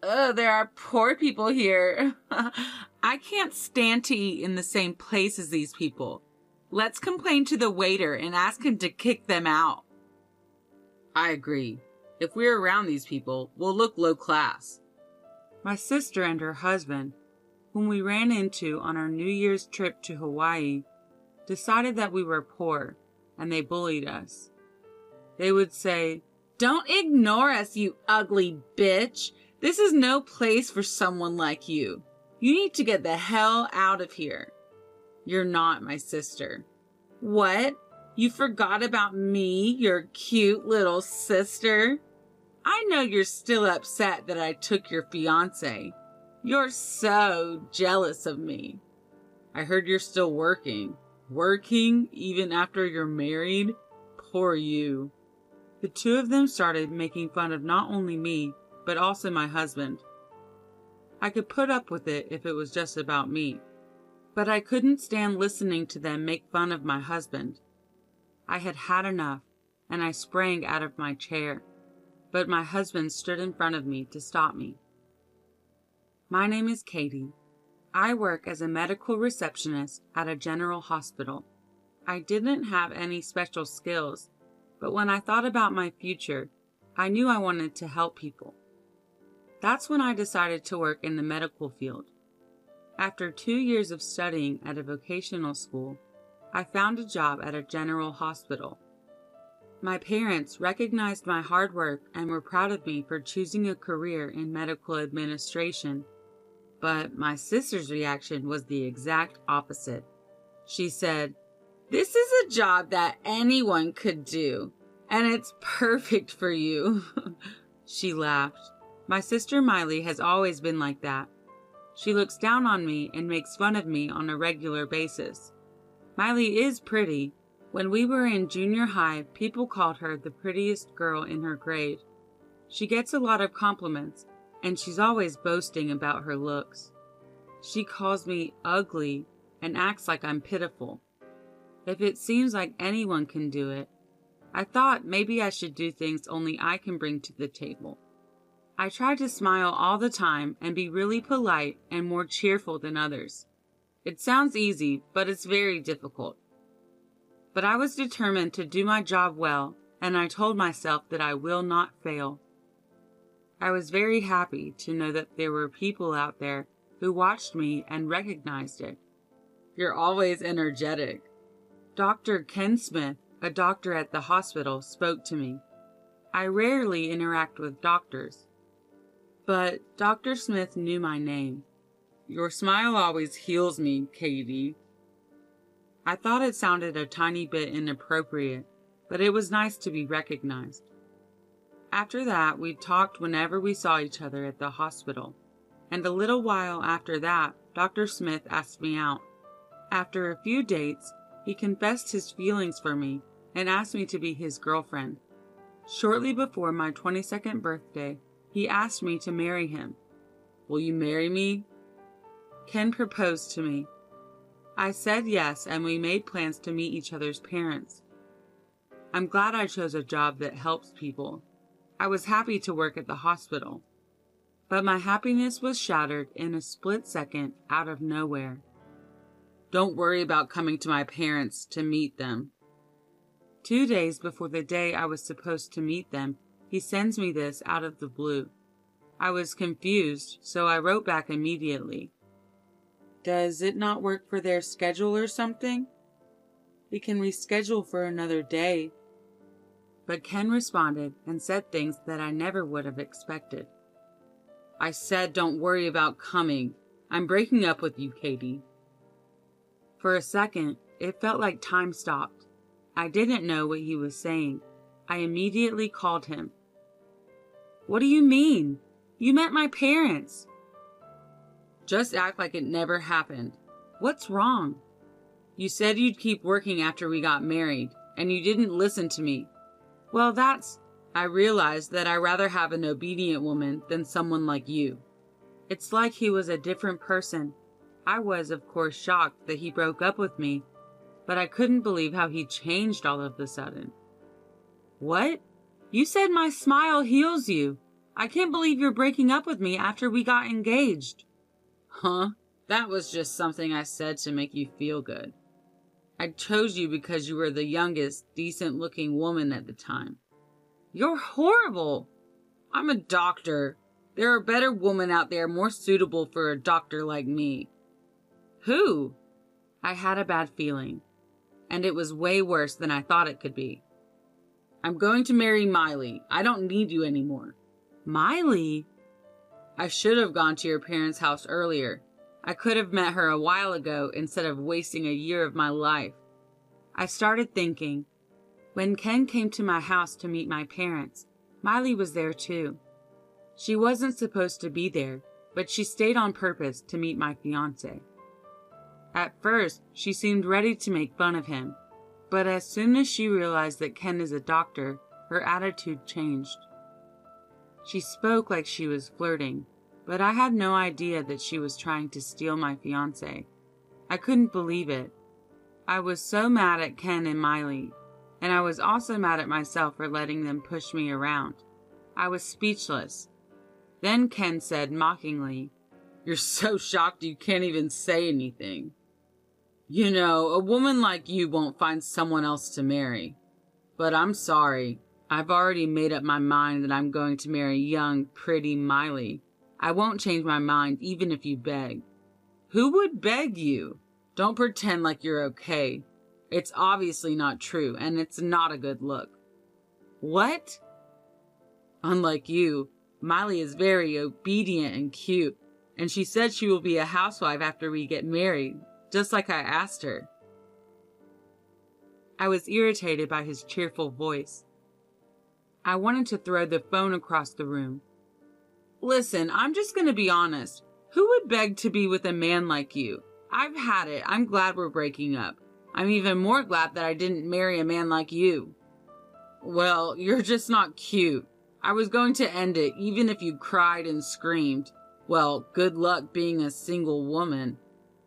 There are poor people here. I can't stand to eat in the same place as these people. Let's complain to the waiter and ask him to kick them out. I agree. If we're around these people, we'll look low class. My sister and her husband, whom we ran into on our New Year's trip to Hawaii, decided that we were poor, and they bullied us. They would say, "Don't ignore us, you ugly bitch. This is no place for someone like you. You need to get the hell out of here." You're not my sister. What? You forgot about me, your cute little sister? I know you're still upset that I took your fiancé. You're so jealous of me. I heard you're still working. Working even after you're married? Poor you. The two of them started making fun of not only me, but also my husband. I could put up with it if it was just about me, but I couldn't stand listening to them make fun of my husband. I had had enough, and I sprang out of my chair, but my husband stood in front of me to stop me. My name is Katie. I work as a medical receptionist at a general hospital. I didn't have any special skills, but when I thought about my future, I knew I wanted to help people. That's when I decided to work in the medical field. After 2 years of studying at a vocational school, I found a job at a general hospital. My parents recognized my hard work and were proud of me for choosing a career in medical administration. But my sister's reaction was the exact opposite. She said, "This is a job that anyone could do, and it's perfect for you." She laughed. My sister Miley has always been like that. She looks down on me and makes fun of me on a regular basis. Miley is pretty. When we were in junior high, people called her the prettiest girl in her grade. She gets a lot of compliments, and she's always boasting about her looks. She calls me ugly and acts like I'm pitiful. If it seems like anyone can do it, I thought maybe I should do things only I can bring to the table. I try to smile all the time and be really polite and more cheerful than others. It sounds easy, but it's very difficult. But I was determined to do my job well, and I told myself that I will not fail. I was very happy to know that there were people out there who watched me and recognized it. You're always energetic. Dr. Ken Smith, a doctor at the hospital, spoke to me. I rarely interact with doctors, but Dr. Smith knew my name. Your smile always heals me, Katie. I thought it sounded a tiny bit inappropriate, but it was nice to be recognized. After that, we talked whenever we saw each other at the hospital, and a little while after that, Dr. Smith asked me out. After a few dates, he confessed his feelings for me and asked me to be his girlfriend. Shortly before my 22nd birthday, he asked me to marry him. Will you marry me? Ken proposed to me. I said yes, and we made plans to meet each other's parents. I'm glad I chose a job that helps people. I was happy to work at the hospital, but my happiness was shattered in a split second out of nowhere. Don't worry about coming to my parents to meet them. 2 days before the day I was supposed to meet them, he sends me this out of the blue. I was confused, so I wrote back immediately. Does it not work for their schedule or something? We can reschedule for another day. But Ken responded and said things that I never would have expected. I said don't worry about coming. I'm breaking up with you, Katie. For a second, it felt like time stopped. I didn't know what he was saying. I immediately called him. What do you mean? You met my parents. Just act like it never happened. What's wrong? You said you'd keep working after we got married, and you didn't listen to me. Well, I realized that I'd rather have an obedient woman than someone like you. It's like he was a different person. I was, of course, shocked that he broke up with me, but I couldn't believe how he changed all of a sudden. What? You said my smile heals you. I can't believe you're breaking up with me after we got engaged. Huh? That was just something I said to make you feel good. I chose you because you were the youngest, decent-looking woman at the time. You're horrible. I'm a doctor. There are better women out there more suitable for a doctor like me. Who? I had a bad feeling, and it was way worse than I thought it could be. I'm going to marry Miley. I don't need you anymore. Miley? I should have gone to your parents' house earlier. I could have met her a while ago instead of wasting a year of my life. I started thinking, when Ken came to my house to meet my parents, Miley was there too. She wasn't supposed to be there, but she stayed on purpose to meet my fiancé. At first, she seemed ready to make fun of him, but as soon as she realized that Ken is a doctor, her attitude changed. She spoke like she was flirting, but I had no idea that she was trying to steal my fiancé. I couldn't believe it. I was so mad at Ken and Miley, and I was also mad at myself for letting them push me around. I was speechless. Then Ken said mockingly, "You're so shocked you can't even say anything. You know, a woman like you won't find someone else to marry. But I'm sorry. I've already made up my mind that I'm going to marry young, pretty Miley. I won't change my mind even if you beg." Who would beg you? Don't pretend like you're okay. It's obviously not true, and it's not a good look. What? Unlike you, Miley is very obedient and cute, and she said she will be a housewife after we get married, just like I asked her. I was irritated by his cheerful voice. I wanted to throw the phone across the room. Listen, I'm just going to be honest. Who would beg to be with a man like you? I've had it. I'm glad we're breaking up. I'm even more glad that I didn't marry a man like you. Well, you're just not cute. I was going to end it even if you cried and screamed. Well, good luck being a single woman.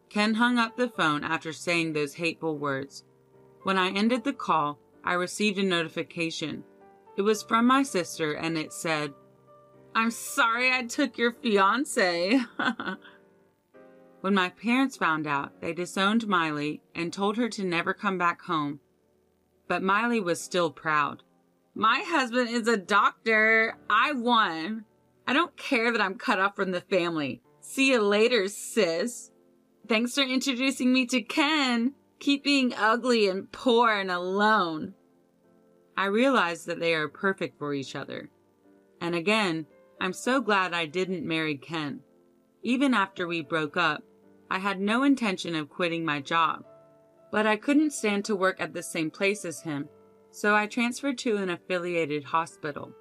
Ken hung up the phone after saying those hateful words. When I ended the call, I received a notification. It was from my sister and it said, "I'm sorry I took your fiancé." When my parents found out, they disowned Miley and told her to never come back home. But Miley was still proud. My husband is a doctor. I won. I don't care that I'm cut off from the family. See you later, sis. Thanks for introducing me to Ken. Keep being ugly and poor and alone. I realized that they are perfect for each other. And again, I'm so glad I didn't marry Ken. Even after we broke up, I had no intention of quitting my job. But I couldn't stand to work at the same place as him, so I transferred to an affiliated hospital.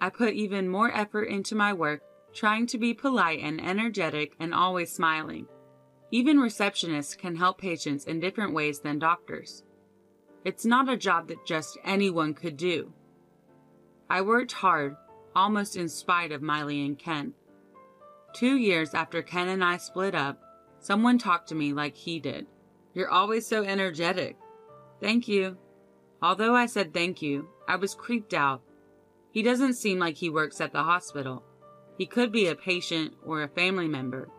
I put even more effort into my work, trying to be polite and energetic and always smiling. Even receptionists can help patients in different ways than doctors. It's not a job that just anyone could do. I worked hard, almost in spite of Miley and Ken. 2 years after Ken and I split up, someone talked to me like he did. "You're always so energetic." Thank you. Although I said thank you, I was creeped out. He doesn't seem like he works at the hospital. He could be a patient or a family member.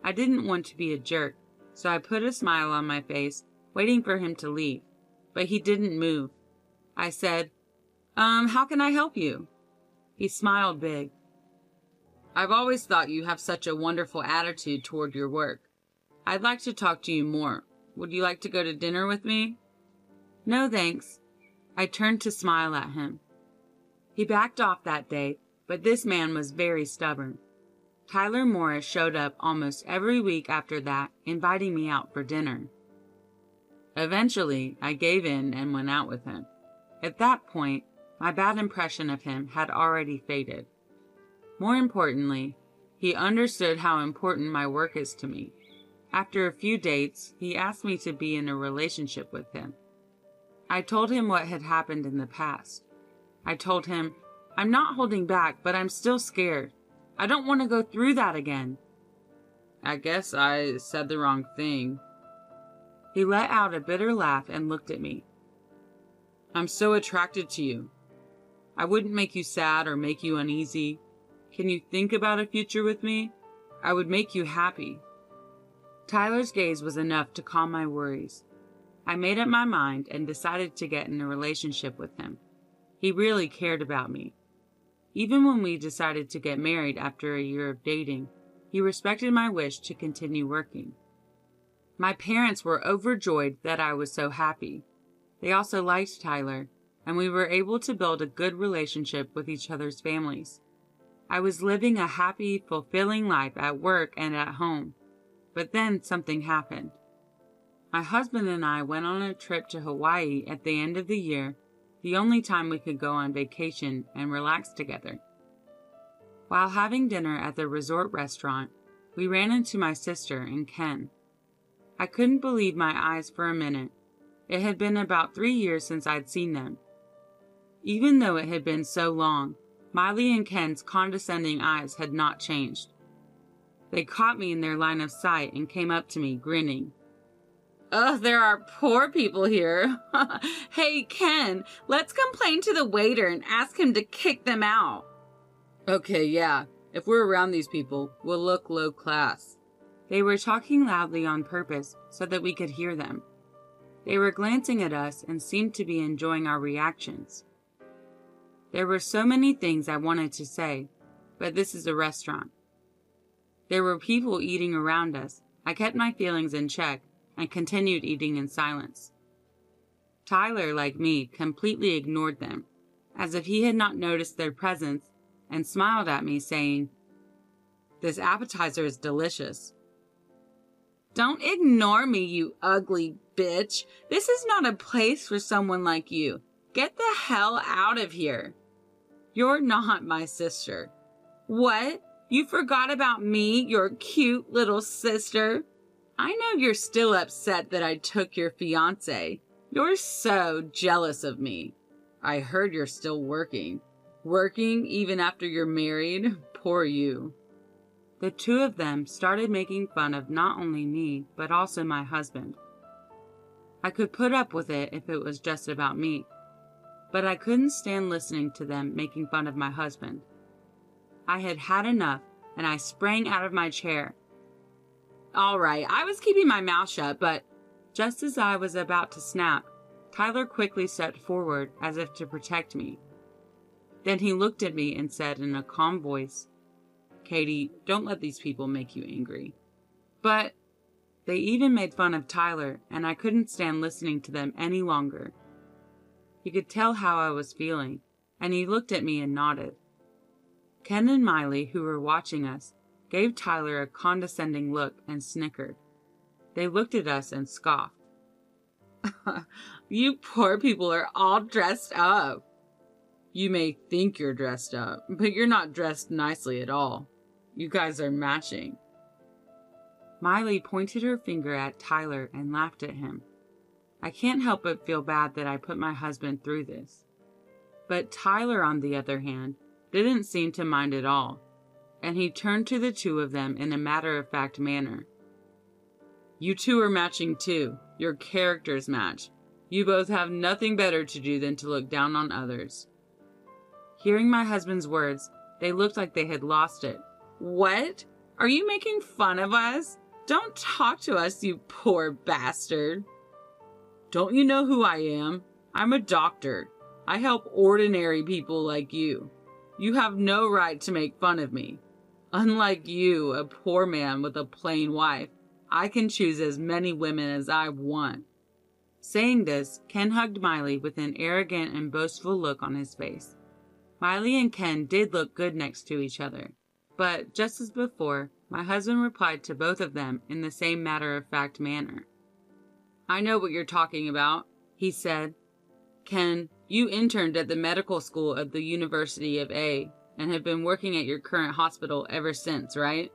I didn't want to be a jerk, so I put a smile on my face, waiting for him to leave. But he didn't move. I said, how can I help you?" He smiled big. "I've always thought you have such a wonderful attitude toward your work. I'd like to talk to you more. Would you like to go to dinner with me?" "No, thanks." I turned to smile at him. He backed off that day, but this man was very stubborn. Tyler Morris showed up almost every week after that, inviting me out for dinner. Eventually, I gave in and went out with him. At that point, my bad impression of him had already faded. More importantly, he understood how important my work is to me. After a few dates, he asked me to be in a relationship with him. I told him what had happened in the past. I told him, "I'm not holding back, but I'm still scared. I don't want to go through that again." I guess I said the wrong thing. He let out a bitter laugh and looked at me. "I'm so attracted to you." I wouldn't make you sad or make you uneasy. Can you think about a future with me? I would make you happy." Tyler's gaze was enough to calm my worries. I made up my mind and decided to get in a relationship with him. He really cared about me. Even when we decided to get married after a year of dating, he respected my wish to continue working. My parents were overjoyed that I was so happy. They also liked Tyler, and we were able to build a good relationship with each other's families. I was living a happy, fulfilling life at work and at home. But then something happened. My husband and I went on a trip to Hawaii at the end of the year, the only time we could go on vacation and relax together. While having dinner at the resort restaurant, we ran into my sister and Ken. I couldn't believe my eyes for a minute. It had been about 3 years since I'd seen them. Even though it had been so long, Miley and Ken's condescending eyes had not changed. They caught me in their line of sight and came up to me, grinning. "Ugh, there are poor people here. Hey, Ken, let's complain to the waiter and ask him to kick them out." "Okay, yeah. If we're around these people, we'll look low class." They were talking loudly on purpose so that we could hear them. They were glancing at us and seemed to be enjoying our reactions. There were so many things I wanted to say, but this is a restaurant. There were people eating around us. I kept my feelings in check and continued eating in silence. Tyler, like me, completely ignored them, as if he had not noticed their presence, and smiled at me, saying, "This appetizer is delicious." "Don't ignore me, you ugly bitch. This is not a place for someone like you. Get the hell out of here." "You're not my sister." "What? You forgot about me, your cute little sister? I know you're still upset that I took your fiancé. You're so jealous of me. I heard you're still working. Working even after you're married? Poor you." The two of them started making fun of not only me, but also my husband. I could put up with it if it was just about me, but I couldn't stand listening to them making fun of my husband. I had had enough, and I sprang out of my chair. "All right, I was keeping my mouth shut, but..." Just as I was about to snap, Tyler quickly stepped forward as if to protect me. Then he looked at me and said in a calm voice, "Katie, don't let these people make you angry." But they even made fun of Tyler, and I couldn't stand listening to them any longer. He could tell how I was feeling, and he looked at me and nodded. Ken and Miley, who were watching us, gave Tyler a condescending look and snickered. They looked at us and scoffed. "You poor people are all dressed up." "You may think you're dressed up, but you're not dressed nicely at all. You guys are matching." Miley pointed her finger at Tyler and laughed at him. I can't help but feel bad that I put my husband through this. But Tyler, on the other hand, didn't seem to mind at all, and he turned to the two of them in a matter-of-fact manner. "You two are matching too. Your characters match. You both have nothing better to do than to look down on others." Hearing my husband's words, they looked like they had lost it. "What? Are you making fun of us? Don't talk to us, you poor bastard." "Don't you know who I am? I'm a doctor. I help ordinary people like you. You have no right to make fun of me. Unlike you, a poor man with a plain wife, I can choose as many women as I want." Saying this, Ken hugged Miley with an arrogant and boastful look on his face. Miley and Ken did look good next to each other, but just as before, my husband replied to both of them in the same matter-of-fact manner. "I know what you're talking about," he said. "Ken, you interned at the medical school at the University of A and have been working at your current hospital ever since, right?"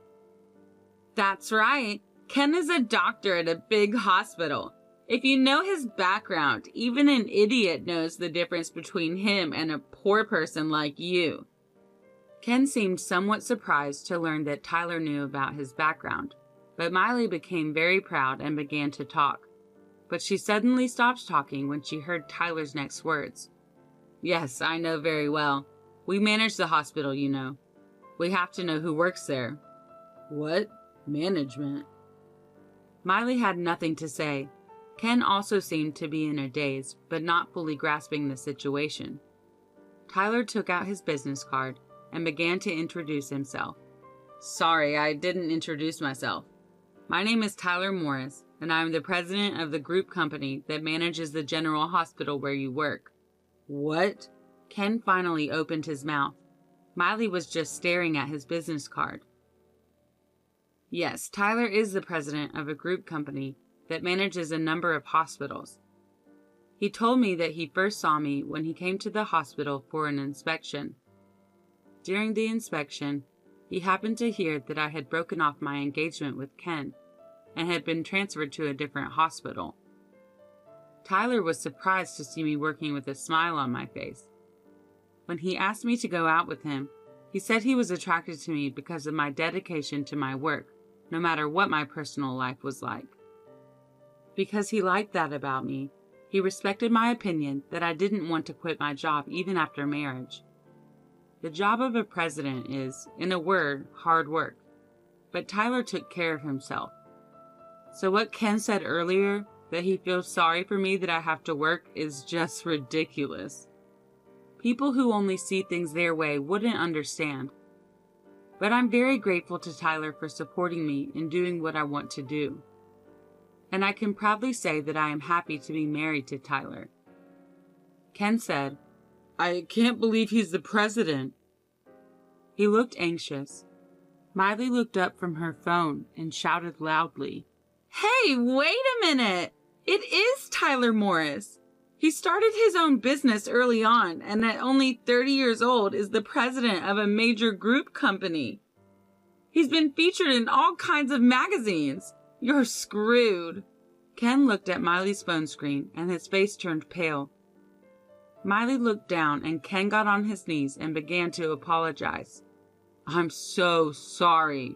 "That's right. Ken is a doctor at a big hospital. If you know his background, even an idiot knows the difference between him and a poor person like you." Ken seemed somewhat surprised to learn that Tyler knew about his background, but Miley became very proud and began to talk. But she suddenly stopped talking when she heard Tyler's next words. Yes, I know very well. We manage the hospital, you know. We have to know who works there. What? Management? Miley had nothing to say. Ken also seemed to be in a daze, but not fully grasping the situation. Tyler took out his business card and began to introduce himself. Sorry, I didn't introduce myself. My name is Tyler Morris, and I'm the president of the group company that manages the general hospital where you work. What? Ken finally opened his mouth. Miley was just staring at his business card. Yes, Tyler is the president of a group company that manages a number of hospitals. He told me that he first saw me when he came to the hospital for an inspection. During the inspection, he happened to hear that I had broken off my engagement with Ken and had been transferred to a different hospital. Tyler was surprised to see me working with a smile on my face. When he asked me to go out with him, he said he was attracted to me because of my dedication to my work, no matter what my personal life was like. Because he liked that about me, he respected my opinion that I didn't want to quit my job even after marriage. The job of a president is, in a word, hard work, but Tyler took care of himself. So what Ken said earlier, that he feels sorry for me that I have to work, is just ridiculous. People who only see things their way wouldn't understand. But I'm very grateful to Tyler for supporting me in doing what I want to do. And I can proudly say that I am happy to be married to Tyler. Ken said, I can't believe he's the president. He looked anxious. Miley looked up from her phone and shouted loudly, Hey, wait a minute! It is Tyler Morris! He started his own business early on, and at only 30 years old is the president of a major group company. He's been featured in all kinds of magazines. You're screwed. Ken looked at Miley's phone screen, and his face turned pale. Miley looked down, and Ken got on his knees and began to apologize. I'm so sorry.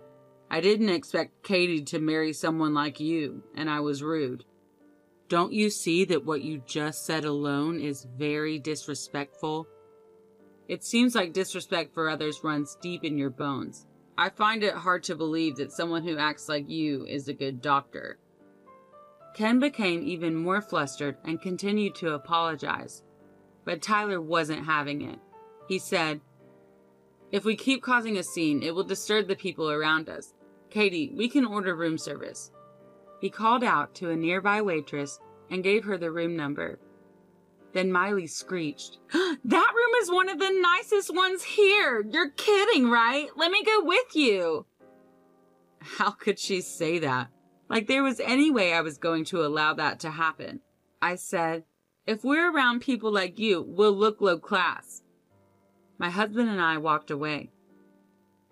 I didn't expect Katie to marry someone like you, and I was rude. Don't you see that what you just said alone is very disrespectful? It seems like disrespect for others runs deep in your bones. I find it hard to believe that someone who acts like you is a good doctor. Ken became even more flustered and continued to apologize. But Tyler wasn't having it. He said, If we keep causing a scene, it will disturb the people around us. Katie, we can order room service. He called out to a nearby waitress and gave her the room number. Then Miley screeched, That room is one of the nicest ones here! You're kidding, right? Let me go with you! How could she say that? Like there was any way I was going to allow that to happen. I said, If we're around people like you, we'll look low class. My husband and I walked away.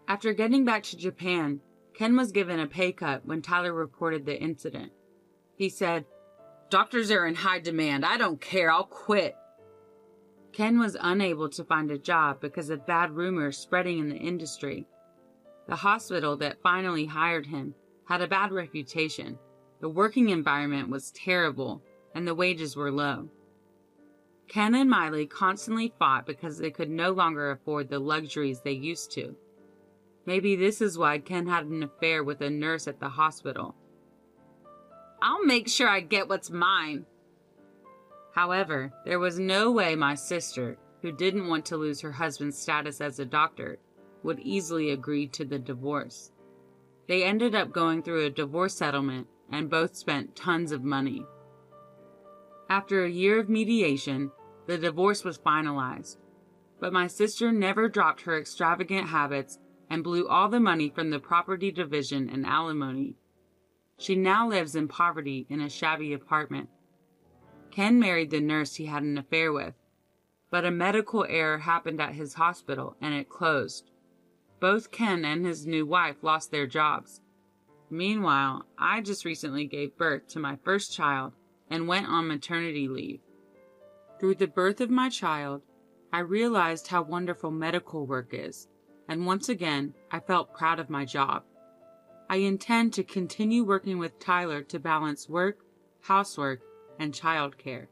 After getting back to Japan, Ken was given a pay cut when Tyler reported the incident. He said, Doctors are in high demand. I don't care. I'll quit. Ken was unable to find a job because of bad rumors spreading in the industry. The hospital that finally hired him had a bad reputation. The working environment was terrible, and the wages were low. Ken and Miley constantly fought because they could no longer afford the luxuries they used to. Maybe this is why Ken had an affair with a nurse at the hospital. I'll make sure I get what's mine. However, there was no way my sister, who didn't want to lose her husband's status as a doctor, would easily agree to the divorce. They ended up going through a divorce settlement and both spent tons of money. After a year of mediation, the divorce was finalized. But my sister never dropped her extravagant habits and blew all the money from the property division and alimony. She now lives in poverty in a shabby apartment. Ken married the nurse he had an affair with, but a medical error happened at his hospital and it closed. Both Ken and his new wife lost their jobs. Meanwhile, I just recently gave birth to my first child and went on maternity leave. Through the birth of my child, I realized how wonderful medical work is, and once again, I felt proud of my job. I intend to continue working with Tyler to balance work, housework, and childcare.